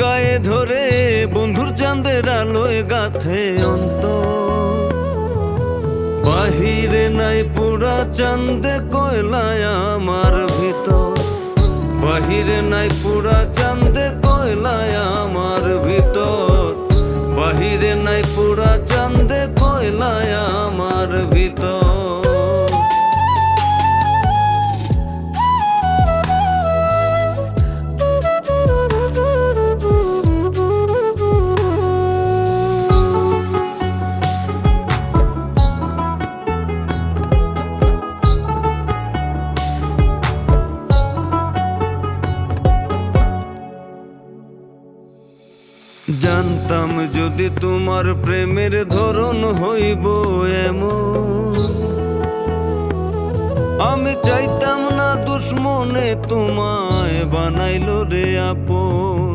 গায়ে ধরে বন্ধুর চাঁদের আলোয় গাথে অন্তর। বাহিরে নাই পুরা চাঁদে কয়লায় আমার ভিতর, বাহিরে নাই পুরা চাঁদে কয়লায় আমার ভিতর, বাহিরে নাই পুরা চাঁদে কয়লায় আমার ভিতর। জানতাম যদি তোমার প্রেমের ধরন হইব এমন, আমি চাইতাম না দুশ্মনে তোমায় বানাইলো রে আপন।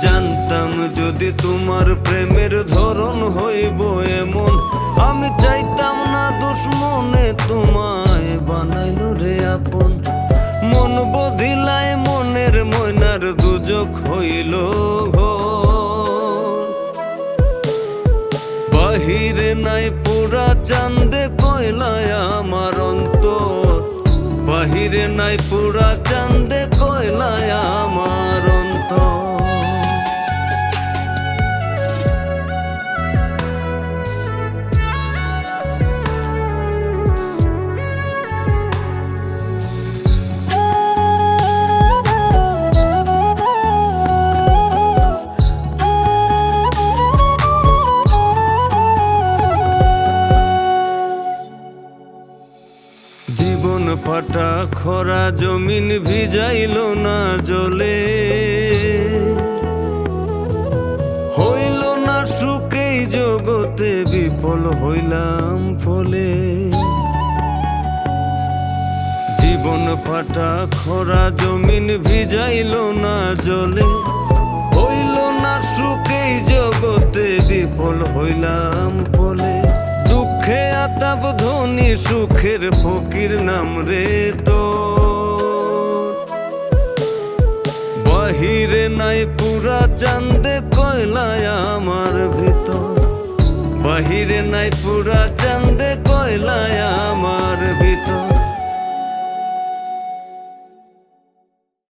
জানতাম যদি তোমার প্রেমের ধরন হইব এমন, আমি চাইতাম না দুশ্মনে তোমায় বানাইলো রে আপন। মন বধিলায় মনের ময়নার দুজক হইল ঘোর। বাহিরে নাই পুরা চাঁদে কয়লায় আমার অন্তর, বাহিরে নাই পুরা চাঁদে কয়লায় আমার অন্তর। জীবন ফাটা খরা জমিন ভিজাইল না জলে, হইল না সুখেই জগতে বিফল হইলাম ফলে। জীবন ফাটা খরা জমিন ভিজাইল না জলে, হইল না সুখেই জগতে বিফল হইলাম ফলে। দুঃখে আতাপ ধনী সুখের ফকির নাম রে তোর। বাহিরে নাই পুরা চাঁদে কয়লায় আমার ভিতর, বাহিরে নাই পুরা চাঁদে কয়লায় আমার ভিতর।